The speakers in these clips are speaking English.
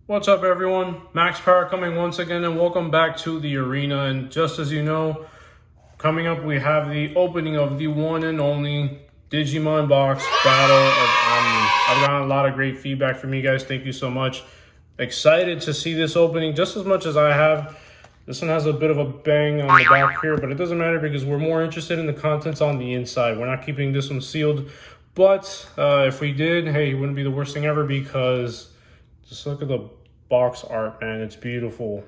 What's up, everyone? Max Power coming once again, and welcome back to the arena. And just as you know, coming up we have the opening of the one and only Digimon box Battle of Omni. I've gotten a lot of great feedback from you guys. Thank you so much. Excited to see this opening just as much as I have. This one has a bit of a bang on the back here, but it doesn't matter because we're more interested in the contents on the inside. We're not keeping this one sealed, but if we did, hey, it wouldn't be the worst thing ever because just look at the box art, man. It's beautiful.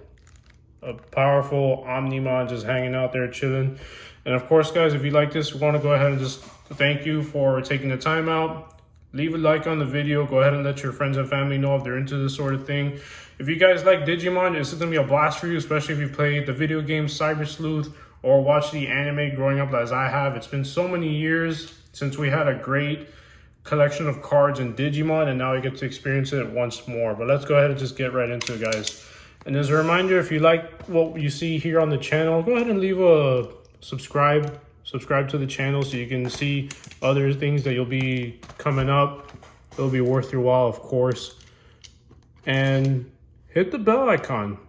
A powerful Omnimon just hanging out there chilling. And of course, guys, if you like this, we want to go ahead and just thank you for taking the time out. Leave a like on the video. Go ahead and let your friends and family know if they're into this sort of thing. If you guys like Digimon, this is going to be a blast for you, especially if you played the video game Cyber Sleuth or watched the anime growing up as I have. It's been so many years since we had a great collection of cards in Digimon, and now we get to experience it once more. But let's go ahead and just get right into it, guys. And as a reminder, if you like what you see here on the channel, go ahead and leave a subscribe to the channel so you can see other things that you'll be coming up. It'll be worth your while, of course. And hit the bell icon.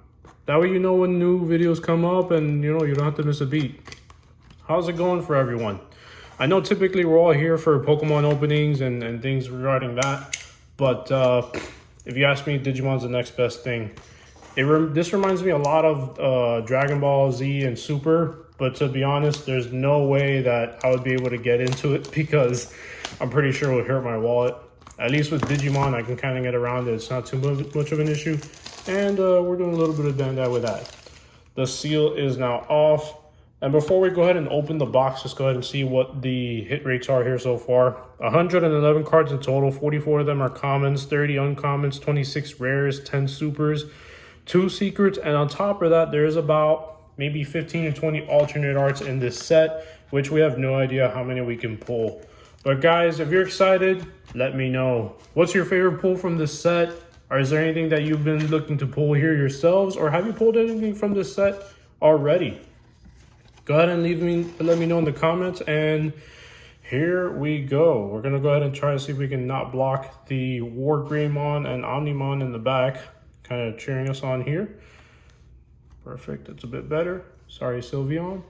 That way you know when new videos come up and you don't have to miss a beat. How's it going for everyone? I know typically we're all here for Pokemon openings and things regarding that, but if you ask me, Digimon's the next best thing. This reminds me a lot of Dragon Ball Z and Super, but to be honest, there's no way that I would be able to get into it because I'm pretty sure it would hurt my wallet. At least with Digimon, I can kind of get around it. It's not too much of an issue, and we're doing a little bit of Bandai with that. The seal is now off. And before we go ahead and open the box, just go ahead and see what the hit rates are here so far. 111 cards in total, 44 of them are commons, 30 uncommons, 26 rares, 10 supers, 2 secrets, and on top of that, there's about maybe 15 to 20 alternate arts in this set, which we have no idea how many we can pull. But guys, if you're excited, let me know. What's your favorite pull from this set? Or is there anything that you've been looking to pull here yourselves? Or have you pulled anything from this set already? Go ahead and let me know in the comments, and here we go. We're gonna go ahead and try to see if we can not block the Wargreymon and Omnimon in the back, kind of cheering us on here. Perfect, that's a bit better. Sorry, Sylveon.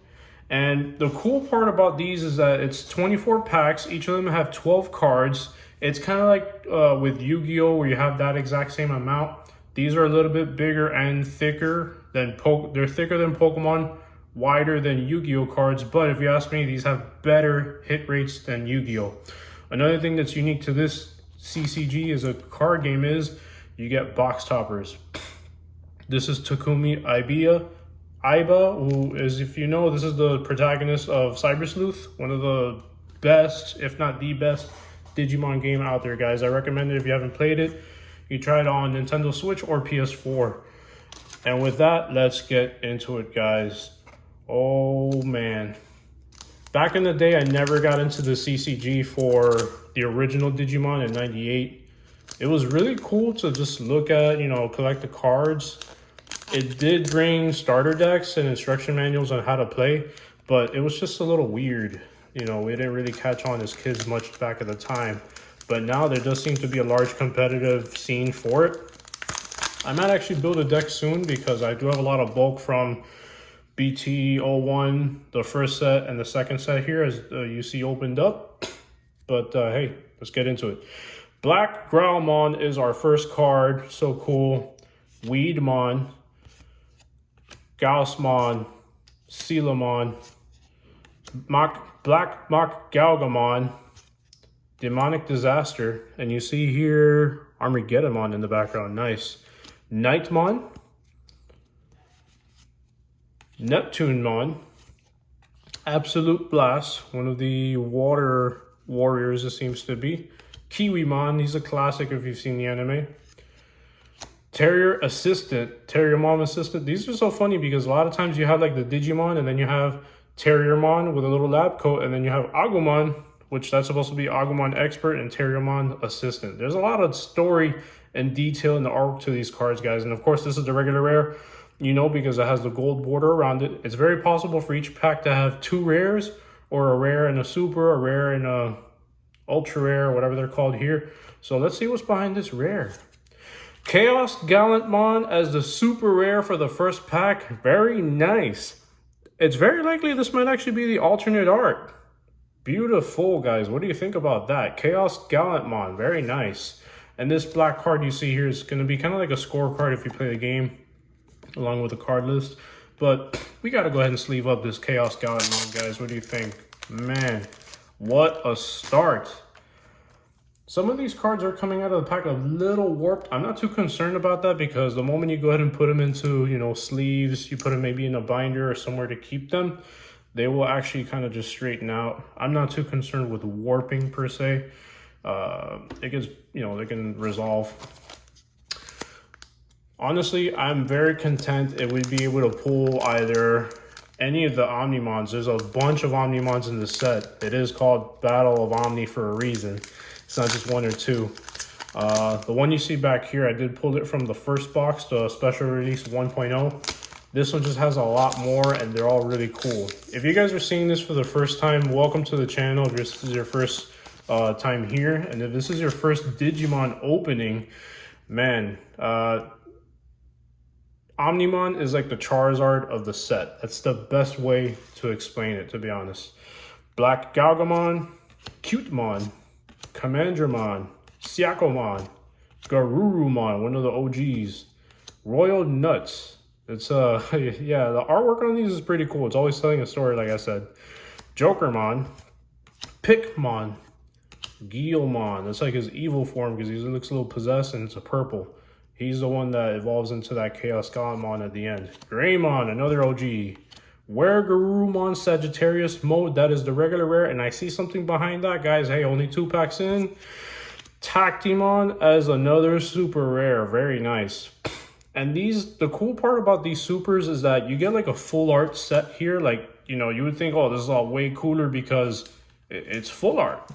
And the cool part about these is that it's 24 packs. Each of them have 12 cards. It's kind of like with Yu-Gi-Oh, where you have that exact same amount. These are a little bit bigger and thicker than they're thicker than Pokemon, wider than Yu-Gi-Oh cards, but if you ask me, these have better hit rates than Yu-Gi-Oh. Another thing that's unique to this CCG as a card game is you get box toppers. This is Takumi Aiba, who is, if you know, this is the protagonist of Cyber Sleuth, one of the best, if not the best, Digimon game out there, guys. I recommend it if you haven't played it. You try it on Nintendo Switch or PS4. And with that, let's get into it, guys. Oh man, back in the day, I never got into the CCG for the original Digimon in '98. It was really cool to just look at, collect the cards. It did bring starter decks and instruction manuals on how to play, but it was just a little weird. We didn't really catch on as kids much back at the time, but now there does seem to be a large competitive scene for it. I might actually build a deck soon because I do have a lot of bulk from BT01, the first set and the second set here as UC opened up. But hey, let's get into it. Black Growlmon is our first card. So cool. Weedmon, Gaussmon, Sealamon, Black Mock Galgamon, Demonic Disaster, and you see here Armageddonmon in the background. Nice. Nightmon, Neptunemon, Absolute Blast, one of the water warriors it seems to be. Kiwimon, he's a classic if you've seen the anime. Terrier Assistant, Terriermon Assistant. These are so funny because a lot of times you have like the Digimon and then you have Terriermon with a little lab coat, and then you have Agumon, which that's supposed to be Agumon Expert and Terriermon Assistant. There's a lot of story and detail in the art to these cards, guys. And of course, this is the regular rare. Because it has the gold border around it. It's very possible for each pack to have 2 rares, or a rare and a super, a rare and a ultra rare, whatever they're called here. So let's see what's behind this rare. Chaos Gallantmon as the super rare for the first pack. Very nice. It's very likely this might actually be the alternate art. Beautiful, guys. What do you think about that? Chaos Gallantmon. Very nice. And this black card you see here is going to be kind of like a scorecard if you play the game, along with the card list. But we got to go ahead and sleeve up this Chaos Gallantmon, guys. What do you think? Man, what a start. Some of these cards are coming out of the pack a little warped. I'm not too concerned about that because the moment you go ahead and put them into, you know, sleeves, you put them maybe in a binder or somewhere to keep them, they will actually kind of just straighten out. I'm not too concerned with warping per se. It gets, you know, they can resolve. Honestly, I'm very content if we'd be able to pull either any of the Omnimons. There's a bunch of Omnimons in the set. It is called Battle of Omni for a reason. It's not just one or two. The one you see back here, I did pull it from the first box, the special release 1.0. This one just has a lot more, and they're all really cool. If you guys are seeing this for the first time, welcome to the channel. If this is your first time here, and if this is your first Digimon opening, man, Omnimon is like the Charizard of the set. That's the best way to explain it, to be honest. Black Galgamon, Cutemon, Commandramon, Siakomon, Garurumon, one of the OGs, Royal Nuts. It's yeah, the artwork on these is pretty cool. It's always telling a story, like I said. Jokermon, Pikmon, Guilmon. That's like his evil form because he looks a little possessed, and it's a purple. He's the one that evolves into that Chaos Gallantmon at the end. Greymon, another OG. Garurumon Sagittarius mode, that is the regular rare, and I see something behind that, guys. Hey, only 2 packs in. Tactimon as another super rare, very nice. And these, the cool part about these supers is that you get like a full art set here. Like, you know, you would think, oh, this is all way cooler because it's full art.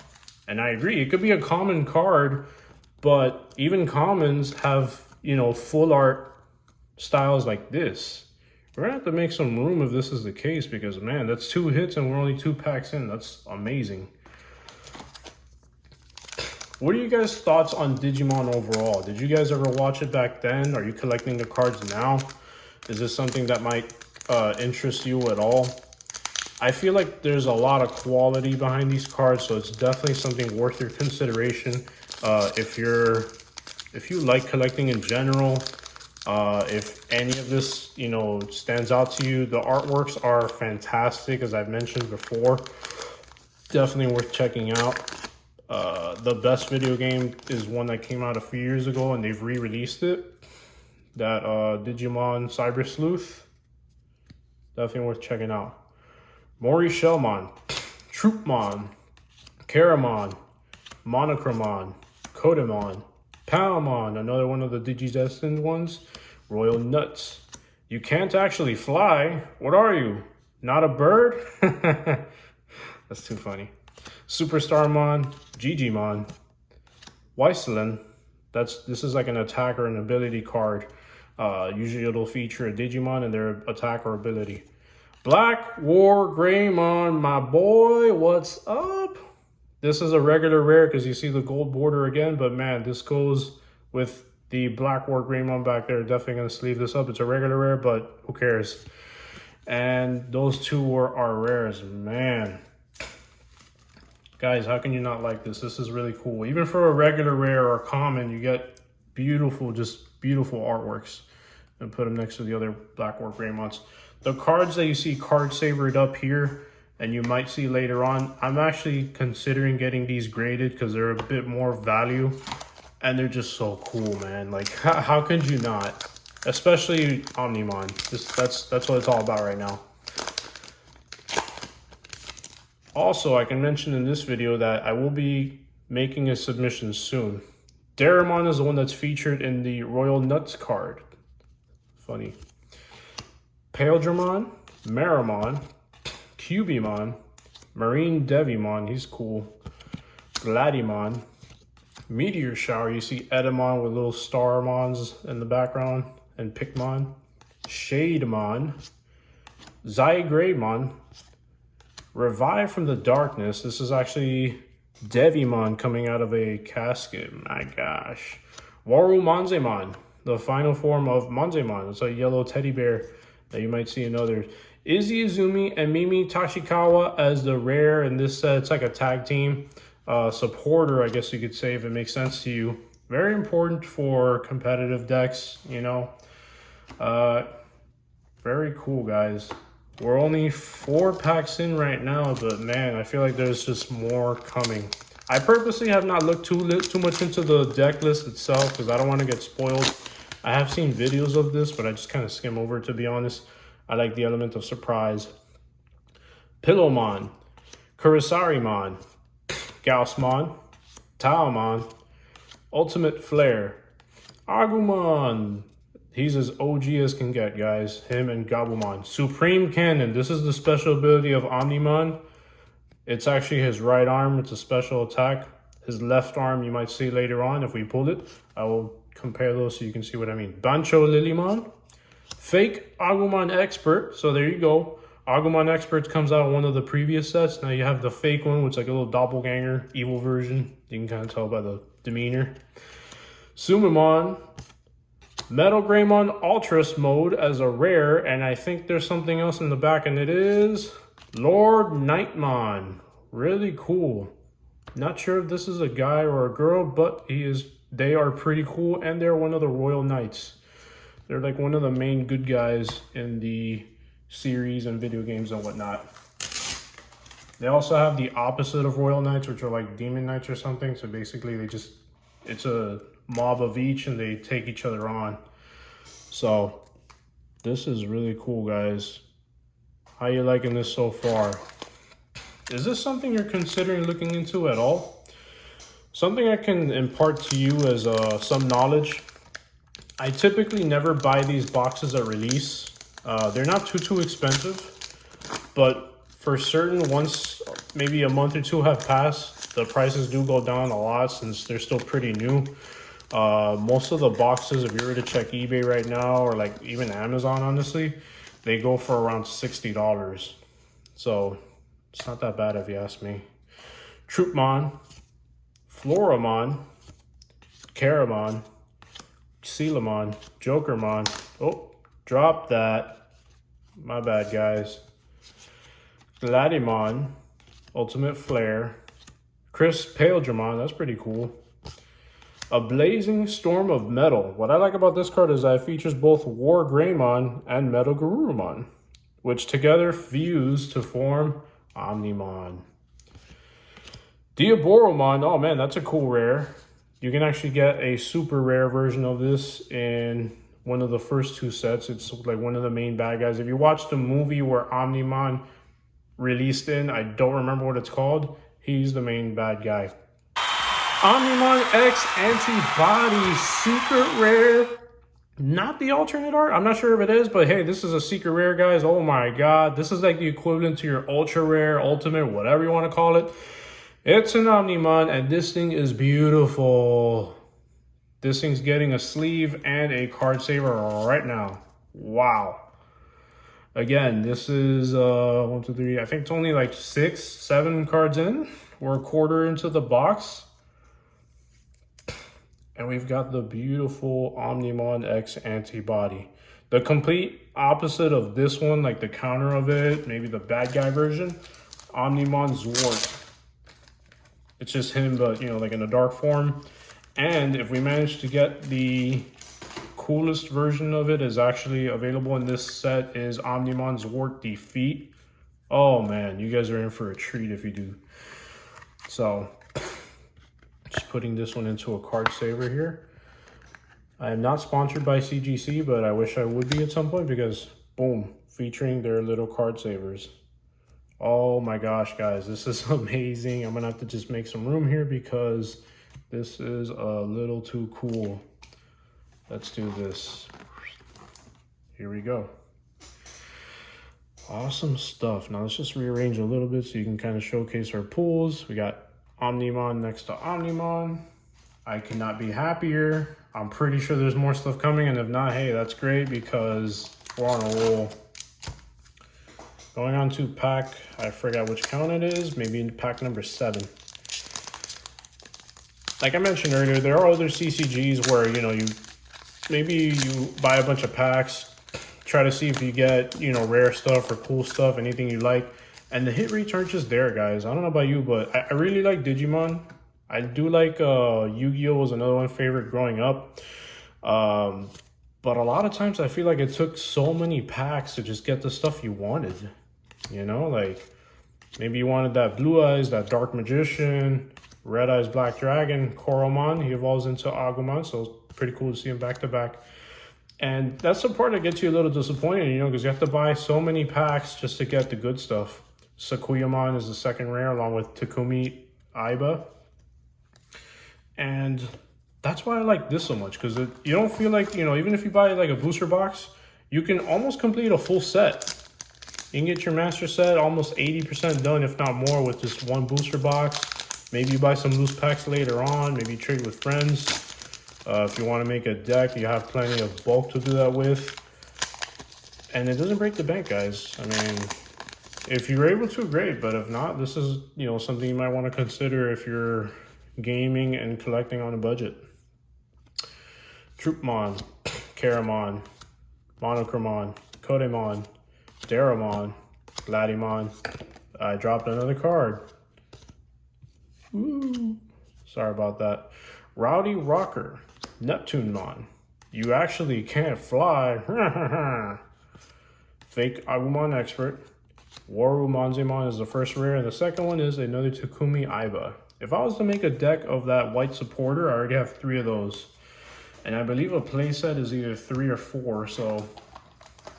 And I agree, it could be a common card, but even commons have, you know, full art styles like this. We're gonna have to make some room if this is the case because, man, that's 2 hits and we're only 2 packs in. That's amazing. What are you guys' thoughts on Digimon overall? Did you guys ever watch it back then? Are you collecting the cards now? Is this something that might interest you at all? I feel like there's a lot of quality behind these cards, so it's definitely something worth your consideration. If you like collecting in general, if any of this, you know, stands out to you, the artworks are fantastic, as I've mentioned before. Definitely worth checking out. The best video game is one that came out a few years ago, and they've re-released it. That Digimon Cyber Sleuth. Definitely worth checking out. Mori Shellmon, Troopmon, Karamon, Monochromon, Kodamon, Palmon, another one of the Digidestined ones. Royal Nuts. You can't actually fly. What are you? Not a bird? That's too funny. Superstarmon, Gigimon, Weisselin. This is like an attack or an ability card. Usually it'll feature a Digimon and their attack or ability. Black War Greymon, my boy, what's up? This is a regular rare because you see the gold border again, but man, this goes with the Black War Greymon back there. Definitely going to sleeve this up. It's a regular rare, but who cares? And those 2 are rares, man. Guys, how can you not like this? This is really cool. Even for a regular rare or common, you get beautiful, just beautiful artworks. And put them next to the other Black War Greymons. The cards that you see card savored up here, and you might see later on, I'm actually considering getting these graded because they're a bit more value. And they're just so cool, man. Like, how could you not? Especially Omnimon. That's what it's all about right now. Also, I can mention in this video that I will be making a submission soon. Daramon is the one that's featured in the Royal Nuts card. Funny. Paildramon, Maramon, Cubimon, Marine Devimon, he's cool. Gladimon, Meteor Shower, you see Edamon with little Starmons in the background, and Pikmon, Shademon, Zygraymon, Revive from the Darkness. This is actually Devimon coming out of a casket. My gosh. Warumanzemon, the final form of Manzemon. It's a yellow teddy bear that you might see in others. Izzy Izumi and Mimi Tachikawa as the rare in this set. It's like a tag team supporter, I guess you could say, if it makes sense to you. Very important for competitive decks, you know. Very cool, guys. We're only 4 packs in right now, but man, I feel like there's just more coming. I purposely have not looked too much into the deck list itself because I don't want to get spoiled. I have seen videos of this, but I just kind of skim over it, to be honest. I like the element of surprise. Pillowmon, Kurisarimon, Gaussmon, Taomon, Ultimate Flare, Agumon. He's as OG as can get, guys. Him and Gabumon. Supreme Cannon. This is the special ability of Omnimon. It's actually his right arm. It's a special attack. His left arm, you might see later on if we pull it. I will compare those so you can see what I mean. Bancho Lilymon. Fake Agumon Expert. So there you go. Agumon Expert comes out in one of the previous sets. Now you have the fake one, which is like a little doppelganger, evil version. You can kind of tell by the demeanor. Sumimon. Metal Greymon Ultras mode as a rare. And I think there's something else in the back, and it is Lord Nightmon. Really cool. Not sure if this is a guy or a girl, but they are pretty cool, and they're one of the Royal Knights. They're like one of the main good guys in the series and video games and whatnot. They also have the opposite of Royal Knights, which are like Demon Knights or something. So basically it's a mob of each and they take each other on. So this is really cool, guys. How you liking this so far? Is this something you're considering looking into at all? Something I can impart to you as some knowledge. I typically never buy these boxes at release. They're not too expensive, but for certain, once maybe a month or two have passed, the prices do go down a lot since they're still pretty new. Most of the boxes, if you were to check eBay right now, or like even Amazon, honestly, they go for around $60. So it's not that bad if you ask me. Troopmon, Floramon, Caramon, Sealamon, Jokermon. Oh, drop that. My bad, guys. Gladimon, Ultimate Flare, Chris Paledramon. That's pretty cool. A Blazing Storm of Metal. What I like about this card is that it features both War Greymon and Metal Garurumon, which together fuse to form Omnimon. Diaboromon. Oh man, that's a cool rare. You can actually get a super rare version of this in one of the first 2 sets. It's like one of the main bad guys. If you watch the movie where Omnimon released in, I don't remember what it's called, he's the main bad guy. Omnimon X Antibody, secret rare. Not the alternate art. I'm not sure if it is, but hey, this is a secret rare, guys. Oh my god. This is like the equivalent to your ultra rare, ultimate, whatever you want to call it. It's an Omnimon, and this thing is beautiful. This thing's getting a sleeve and a card saver right now. Wow. Again, this is 1, 2, 3. I think it's only like 6, 7 cards in. We're a quarter into the box. And we've got the beautiful Omnimon X Antibody. The complete opposite of this one, like the counter of it, maybe the bad guy version, Omnimon thwart. It's just him, but you know, like in a dark form. And if we manage to get the coolest version of it is actually available in this set is Omnimon thwart Defeat. Oh man, you guys are in for a treat if you do. So just putting this one into a card saver here. I am not sponsored by CGC, but I wish I would be at some point because boom, featuring their little card savers. Oh my gosh, guys, this is amazing. I'm gonna have to just make some room here because this is a little too cool. Let's do this. Here we go. Awesome stuff. Now let's just rearrange a little bit so you can kind of showcase our pools. We got Omnimon next to Omnimon. I cannot be happier. I'm pretty sure there's more stuff coming, and if not, hey, that's great because we're on a roll. Going on to pack, I forgot which count it is, maybe in pack number 7. Like I mentioned earlier, there are other CCGs where, you know, you maybe you buy a bunch of packs, try to see if you get, you know, rare stuff or cool stuff, anything you like. And the hit rates aren't just there, guys. I don't know about you, but I really like Digimon. I do like Yu-Gi-Oh! Was another one favorite growing up. But a lot of times I feel like it took so many packs to just get the stuff you wanted. You know, like maybe you wanted that Blue Eyes, that Dark Magician, Red Eyes Black Dragon, Koromon. He evolves into Agumon, so it's pretty cool to see him back to back. And that's the part that gets you a little disappointed, you know, because you have to buy so many packs just to get the good stuff. Sakuyamon is the second rare, along with Takumi Aiba. And that's why I like this so much, because you don't feel like, you know, even if you buy like a booster box, you can almost complete a full set. You can get your master set almost 80% done, if not more, with just one booster box. Maybe you buy some loose packs later on. Maybe you trade with friends. If you want to make a deck, you have plenty of bulk to do that with. And it doesn't break the bank, guys. I mean, if you're able to, great. But if not, this is, you know, something you might want to consider if you're gaming and collecting on a budget. Troopmon, Karamon, Monochromon, Kodemon, Daramon, Gladimon. I dropped another card. Ooh, sorry about that. Rowdy Rocker, Neptunemon. You actually can't fly. Fake Agumon Expert. Waru Manzemon is the first rare, and the second one is another Takumi Aiba. If I was to make a deck of that white supporter, I already have 3 of those. And I believe a playset is either 3 or 4, so,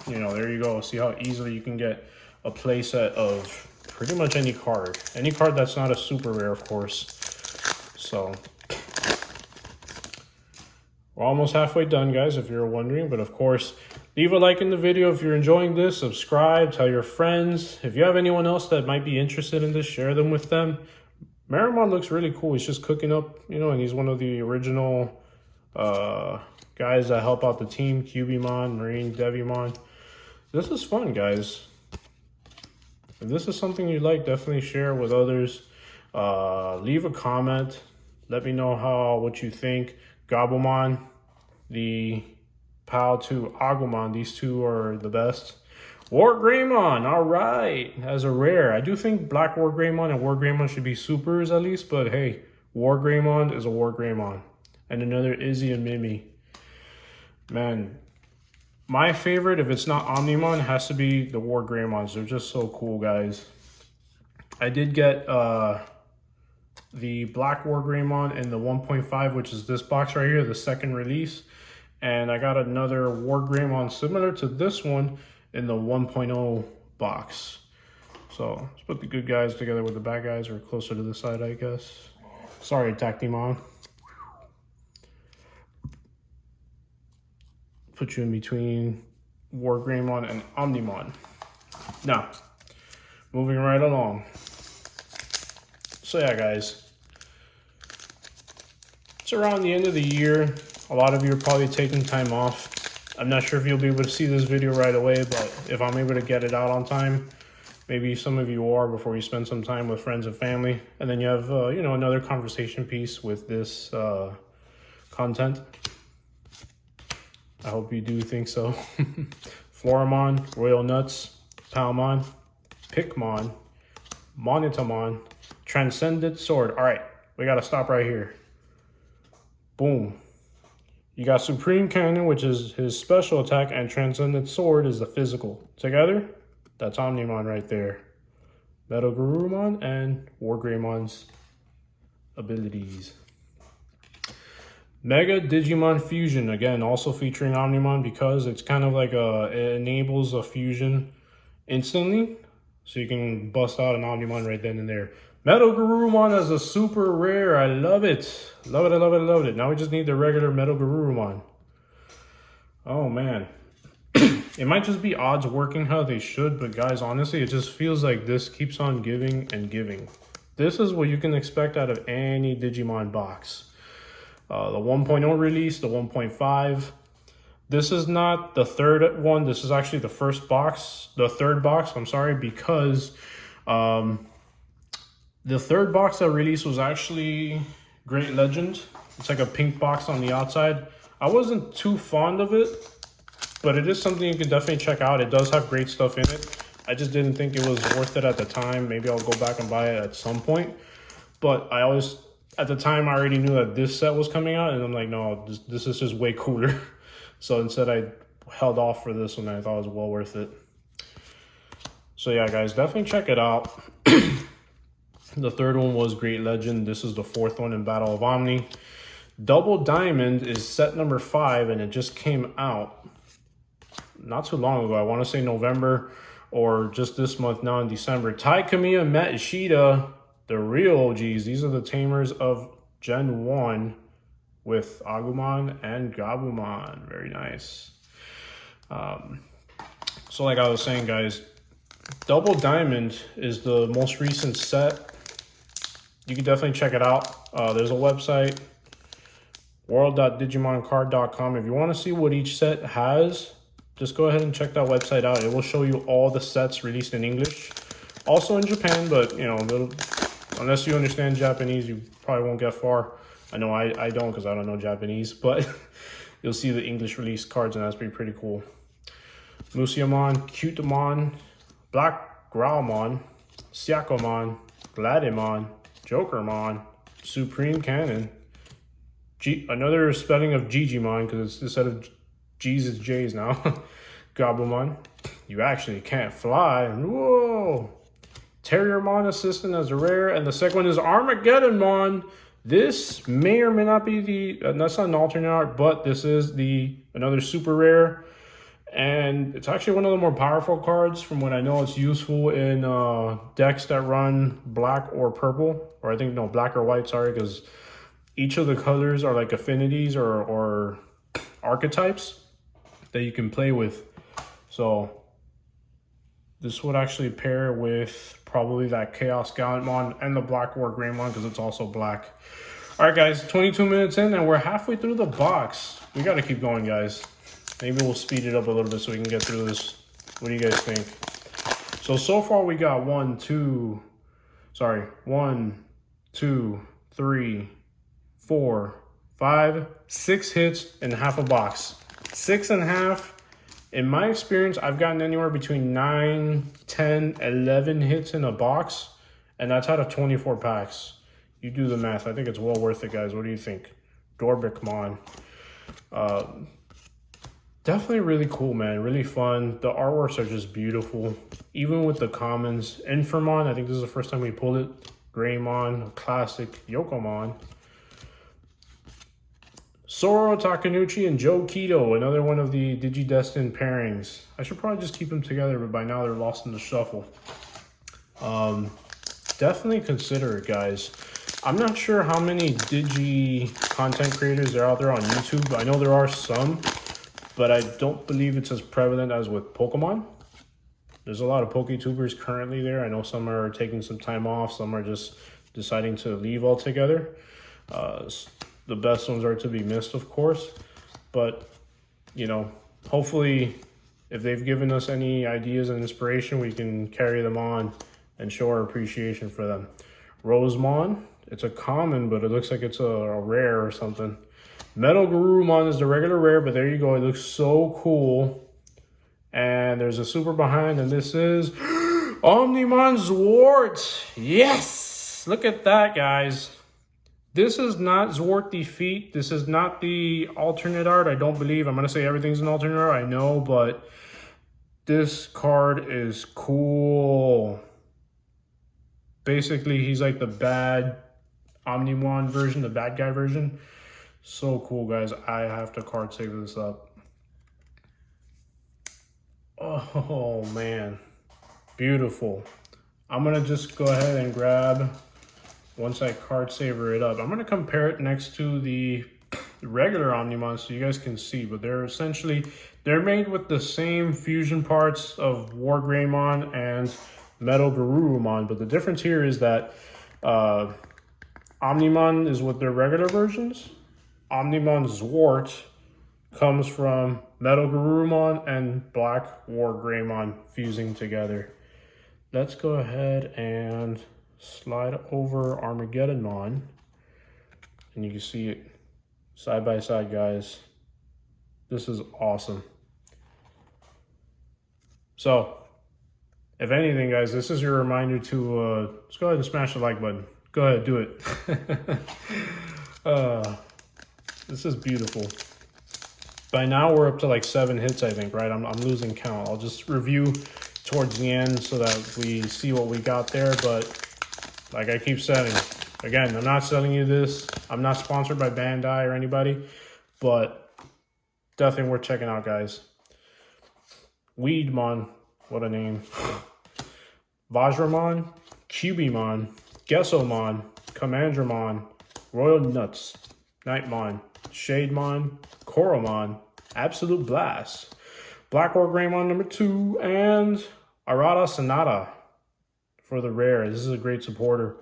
you know, there you go. See how easily you can get a playset of pretty much any card. Any card that's not a super rare, of course. So, we're almost halfway done, guys, if you're wondering. But, of course, leave a like in the video if you're enjoying this. Subscribe, tell your friends. If you have anyone else that might be interested in this, share them with them. Marimon looks really cool. He's just cooking up, you know, and he's one of the original guys that help out the team. Cubimon, Marine, Devimon. This is fun, guys. If this is something you like, definitely share with others. Leave a comment. Let me know what you think. Gabumon, the pal to Agumon. These two are the best. War Greymon, all right, as a rare. I do think Black War Greymon and War Greymon should be supers at least, but hey, War Greymon is a War Greymon. And another Izzy and Mimi. Man, my favorite, if it's not Omnimon, has to be the War Greymons. They're just so cool, guys. I did get the Black War Greymon in the 1.5, which is this box right here, the second release. And I got another War Greymon similar to this one in the 1.0 box. So let's put the good guys together with the bad guys, or closer to the side, I guess. Sorry, Tactimon. Put you in between War Greymon and Omnimon. Now, moving right along. So yeah, guys, it's around the end of the year. A lot of you are probably taking time off. I'm not sure if you'll be able to see this video right away, but if I'm able to get it out on time, maybe some of you are, before you spend some time with friends and family, and then you have, you know, another conversation piece with this content. I hope you do think so. Floramon, Royal Nuts, Palmon, Pikmon, Monitamon, Transcendent Sword. All right, we got to stop right here. Boom. You got Supreme Cannon, which is his special attack, and Transcendent Sword is the physical. Together, that's Omnimon right there. Metal Garurumon and War Greymon's abilities. Mega Digimon Fusion, again, also featuring Omnimon, because it's kind of like it enables a fusion instantly. So you can bust out an Omnimon right then and there. Metal Garurumon as a super rare. I love it. Love it, I love it, I love it. Now we just need the regular Metal Garurumon. Oh, man. It might just be odds working how they should, but guys, honestly, it just feels like this keeps on giving and giving. This is what you can expect out of any Digimon box. The 1.0 release, the 1.5. This is not the third one. This is actually the first box, the third box, I'm sorry, because the third box that released was actually Great Legend. It's like a pink box on the outside. I wasn't too fond of it, but it is something you can definitely check out. It does have great stuff in it. I just didn't think it was worth it at the time. Maybe I'll go back and buy it at some point. But at the time, I already knew that this set was coming out, and I'm like, no, this is just way cooler. So instead, I held off for this one, and I thought it was well worth it. So yeah, guys, definitely check it out. The third one was Great Legend. This is the fourth one in Battle of Omni. Double Diamond is set number 5, and it just came out not too long ago. I want to say November or just this month now in December. Tai Kamiya met Ishida, the real OGs. These are the tamers of Gen 1 with Agumon and Gabumon. Very nice. So like I was saying, guys, Double Diamond is the most recent set. You can definitely check it out. There's a website, world.digimoncard.com. If you want to see what each set has, just go ahead and check that website out. It will show you all the sets released in English. Also in Japan, but you know, unless you understand Japanese, you probably won't get far. I know I don't, because I don't know Japanese, but you'll see the English release cards, and that's pretty cool. Musyamon, Cutemon, Black Growlmon, Syakomon, Gladimon, Jokermon, Supreme Cannon, another spelling of Digimon, because instead of G's it's J's now. Gabumon, you actually can't fly. Whoa! Terriermon Assistant as a rare, and the second one is Armageddonmon. This may or may not be that's not an alternate art, but this is another super rare. And it's actually one of the more powerful cards. From what I know, it's useful in decks that run black or purple. Or I think, no, black or white, sorry. Because each of the colors are like affinities or archetypes that you can play with. So this would actually pair with probably that Chaos Gallantmon and the Black War Greymon, because it's also black. All right, guys, 22 minutes in, and we're halfway through the box. We got to keep going, guys. Maybe we'll speed it up a little bit so we can get through this. What do you guys think? So far we got 1, 2, 3, 4, 5, 6 hits in half a box. 6.5. In my experience, I've gotten anywhere between 9, 10, 11 hits in a box, and that's out of 24 packs. You do the math. I think it's well worth it, guys. What do you think? Dorbikmon. Definitely really cool, man. Really fun. The artworks are just beautiful. Even with the commons. Infamon, I think this is the first time we pulled it. Greymon, a classic. Yokomon. Soro Takenuchi and Joe Keto, another one of the Digidestined pairings. I should probably just keep them together, but by now they're lost in the shuffle. Definitely consider it, guys. I'm not sure how many Digi content creators are out there on YouTube. I know there are some, but I don't believe it's as prevalent as with Pokemon. There's a lot of PokeTubers currently there. I know some are taking some time off. Some are just deciding to leave altogether. The best ones are to be missed, of course. But, you know, hopefully if they've given us any ideas and inspiration, we can carry them on and show our appreciation for them. Rosemon, it's a common, but it looks like it's a rare or something. Metal Garurumon is the regular rare, but there you go. It looks so cool. And there's a super behind, and this is Omnimon thwart. Yes! Look at that, guys. This is not thwart Defeat. This is not the alternate art, I don't believe. I'm going to say everything's an alternate art, I know, but this card is cool. Basically, he's like the bad Omnimon version, the bad guy version. So cool, guys. I have to card save this up. Oh, man. Beautiful. I'm going to just go ahead and grab, once I card saver it up, I'm going to compare it next to the regular Omnimon so you guys can see. But they're made with the same fusion parts of War Greymon and Metal Garurumon. But the difference here is that Omnimon is with their regular versions. Omnimon thwart comes from Metal Garurumon and Black War Greymon fusing together. Let's go ahead and slide over Armageddonmon. And you can see it side by side, guys. This is awesome. So, if anything, guys, this is your reminder to let's go ahead and smash the like button. Go ahead, do it. This is beautiful. By now, we're up to like 7 hits, I think, right? I'm losing count. I'll just review towards the end so that we see what we got there. But like I keep saying, again, I'm not selling you this. I'm not sponsored by Bandai or anybody, but definitely worth checking out, guys. Weedmon, what a name. Vajramon, Cubimon, Gessomon, Commandramon, Royal Nuts, Nightmon, Shademon, Koromon, Absolute Blast, Black Orc Greymon number 2, and Arata Sonata for the rare. This is a great supporter.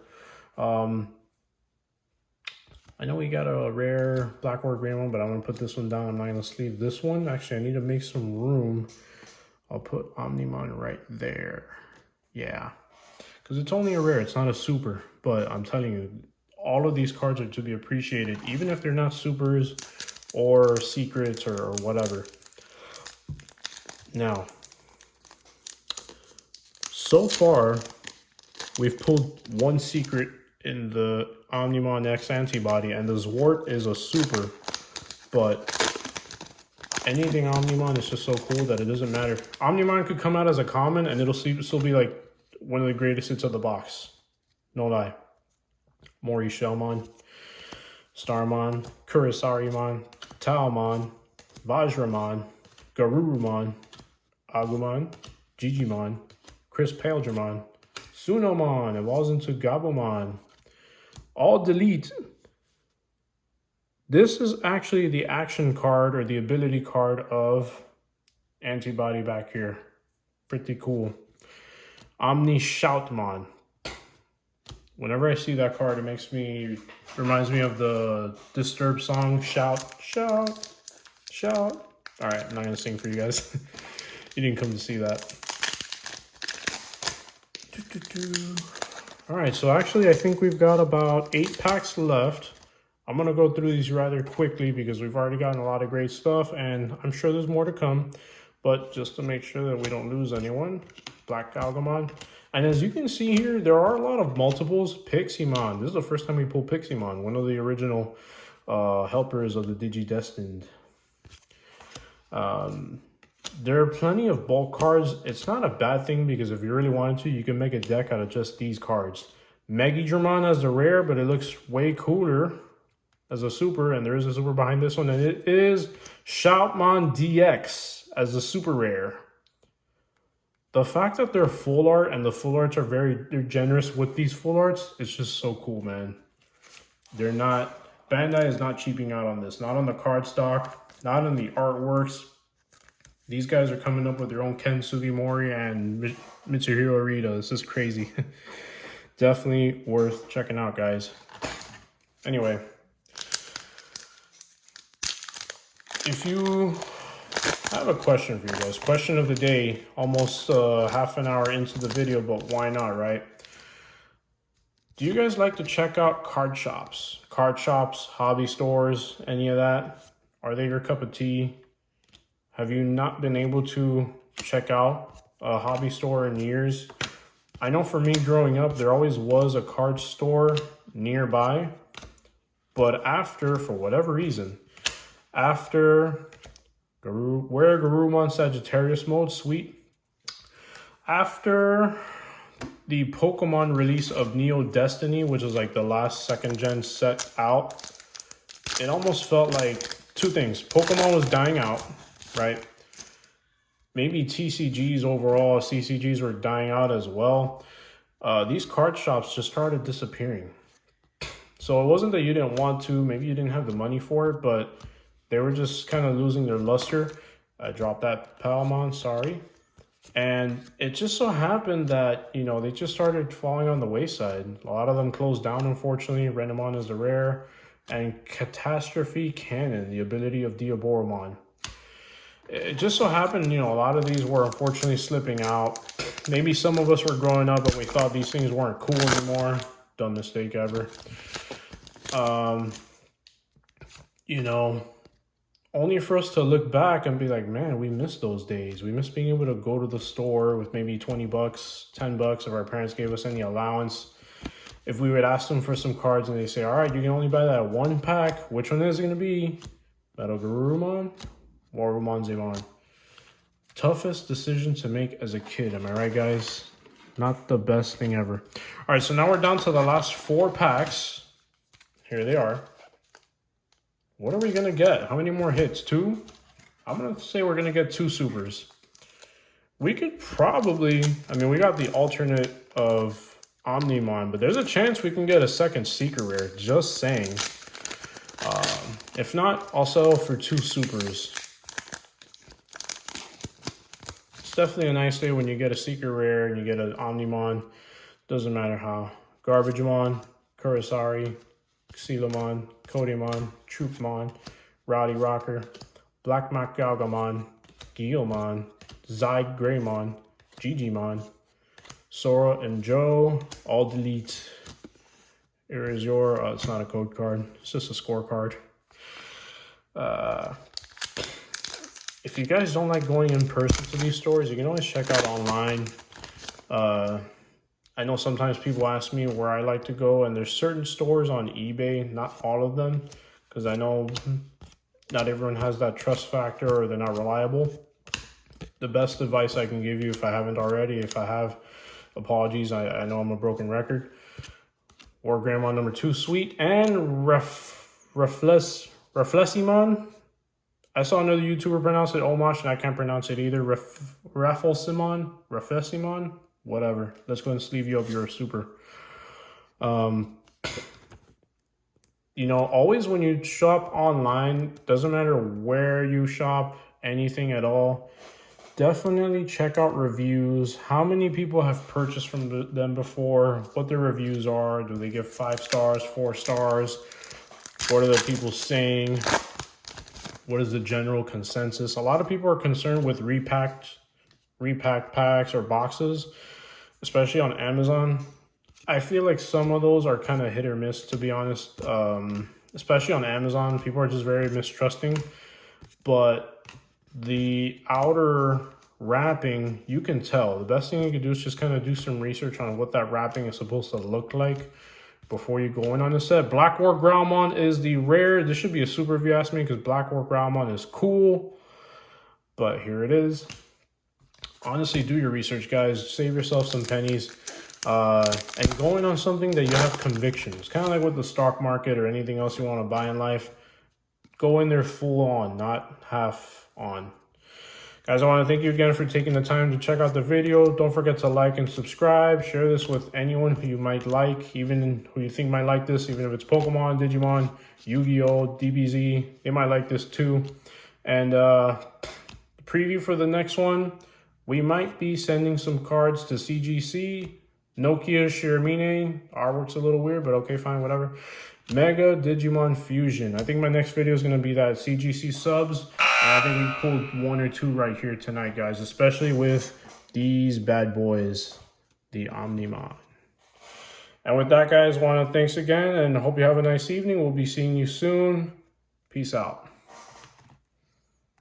I know we got a rare Black Orc Greymon, but I'm going to put this one down. I'm not going to sleeve this one. Actually, I need to make some room. I'll put Omnimon right there. Yeah, because it's only a rare. It's not a super, but I'm telling you, all of these cards are to be appreciated, even if they're not supers or secrets or whatever. Now, so far, we've pulled one secret in the Omnimon X antibody, and the thwart is a super, but anything Omnimon is just so cool that it doesn't matter. Omnimon could come out as a common, and it'll still be like one of the greatest hits of the box. No lie. Mori Shellmon, Starmon, Kurisarimon, Taomon, Vajramon, Garurumon, Agumon, Digimon, Chris Paledramon, Sunomon evolves into Gabumon. All delete. This is actually the action card or the ability card of antibody back here. Pretty cool. Omni Shoutmon. Whenever I see that card, it reminds me of the Disturbed song, Shout, Shout, Shout. All right, I'm not gonna sing for you guys. You didn't come to see that. All right, so actually I think we've got about 8 packs left. I'm gonna go through these rather quickly because we've already gotten a lot of great stuff, and I'm sure there's more to come. But just to make sure that we don't lose anyone, Black Galgamon. And as you can see here, there are a lot of multiples. Piximon. This is the first time we pull Piximon, one of the original helpers of the Digidestined. There are plenty of bulk cards. It's not a bad thing because if you really wanted to, you can make a deck out of just these cards. Megidramon as the rare, but it looks way cooler as a super, and there is a super behind this one, and it is Shoutmon DX as a super rare. The fact that they're full art and the full arts are they're generous with these full arts, it's just so cool, man. Bandai is not cheaping out on this. Not on the card stock, not on the artworks. These guys are coming up with their own Ken Sugimori and Mitsuhiro Arita. This is crazy. Definitely worth checking out, guys. Anyway, if you I have a question for you guys. Question of the day, almost half an hour into the video, but why not, right? Do you guys like to check out card shops? Card shops, hobby stores, any of that? Are they your cup of tea? Have you not been able to check out a hobby store in years? I know for me growing up, there always was a card store nearby, but for whatever reason, after Garurumon Sagittarius mode, sweet. After the Pokemon release of Neo Destiny, which is like the last 2nd gen set out, it almost felt like 2 things. Pokemon was dying out, right? Maybe TCGs overall, CCGs were dying out as well. These card shops just started disappearing. So it wasn't that you didn't want to, maybe you didn't have the money for it, but they were just kind of losing their luster. I dropped that Palmon, sorry. And it just so happened that, you know, they just started falling on the wayside. A lot of them closed down, unfortunately. Renamon is the rare. And Catastrophe Cannon, the ability of Diaboromon. It just so happened, you know, a lot of these were unfortunately slipping out. Maybe some of us were growing up and we thought these things weren't cool anymore. Dumb mistake ever. You know, only for us to look back and be like, man, we missed those days. We missed being able to go to the store with maybe 20 bucks, 10 bucks if our parents gave us any allowance. If we would ask them for some cards and they say, all right, you can only buy that one pack. Which one is it going to be? Battle Garurumon or Rumonzemon? Toughest decision to make as a kid. Am I right, guys? Not the best thing ever. All right, so now we're down to the last 4 packs. Here they are. What are we going to get? How many more hits? 2? I'm going to say we're going to get 2 supers. We could probably... I mean, we got the alternate of Omnimon, but there's a chance we can get a second Secret Rare. Just saying. If not, I'll settle for 2 supers. It's definitely a nice day when you get a Secret Rare and you get an Omnimon. Doesn't matter how. Garbagemon, Kurosari, Xylamon, Kodamon, Troopmon, Rowdy Rocker, Black Galgamon, Guilmon, Zyg Greymon, Gigimon, Sora and Joe, all delete. Here is your, it's not a code card, it's just a scorecard. If you guys don't like going in person to these stores, you can always check out online. I know sometimes people ask me where I like to go, and there's certain stores on eBay, not all of them, because I know not everyone has that trust factor or they're not reliable. The best advice I can give you, if I haven't already, if I have, apologies, I know I'm a broken record. War Grandma number 2, Sweet, and Reflesimon. I saw another YouTuber pronounce it Omosh, and I can't pronounce it either. Reflesimon, whatever. Let's go and sleeve you up. You're a super. You know, always when you shop online, doesn't matter where you shop, anything at all, definitely check out reviews. How many people have purchased from them before? What their reviews are? Do they give 5 stars, 4 stars? What are the people saying? What is the general consensus? A lot of people are concerned with repacked packs or boxes, especially on Amazon. I feel like some of those are kind of hit or miss, to be honest. Especially on Amazon, people are just very mistrusting. But the outer wrapping, you can tell. The best thing you can do is just kind of do some research on what that wrapping is supposed to look like before you go in on the set. Black War Growlmon is the rare. This should be a super if you ask me, because Black War Growlmon is cool. But here it is. Honestly, do your research, guys. Save yourself some pennies. And go in on something that you have conviction. It's kind of like with the stock market or anything else you want to buy in life. Go in there full on, not half on. Guys, I want to thank you again for taking the time to check out the video. Don't forget to like and subscribe. Share this with anyone who you might like, even who you think might like this, even if it's Pokemon, Digimon, Yu-Gi-Oh!, DBZ. They might like this too. And the preview for the next one, we might be sending some cards to CGC. Nokia Shiramine. Artwork's a little weird, but okay, fine, whatever. Mega Digimon Fusion. I think my next video is going to be that CGC subs. I think we pulled 1 or 2 right here tonight, guys, especially with these bad boys, the Omnimon. And with that, guys, thanks again, and hope you have a nice evening. We'll be seeing you soon. Peace out.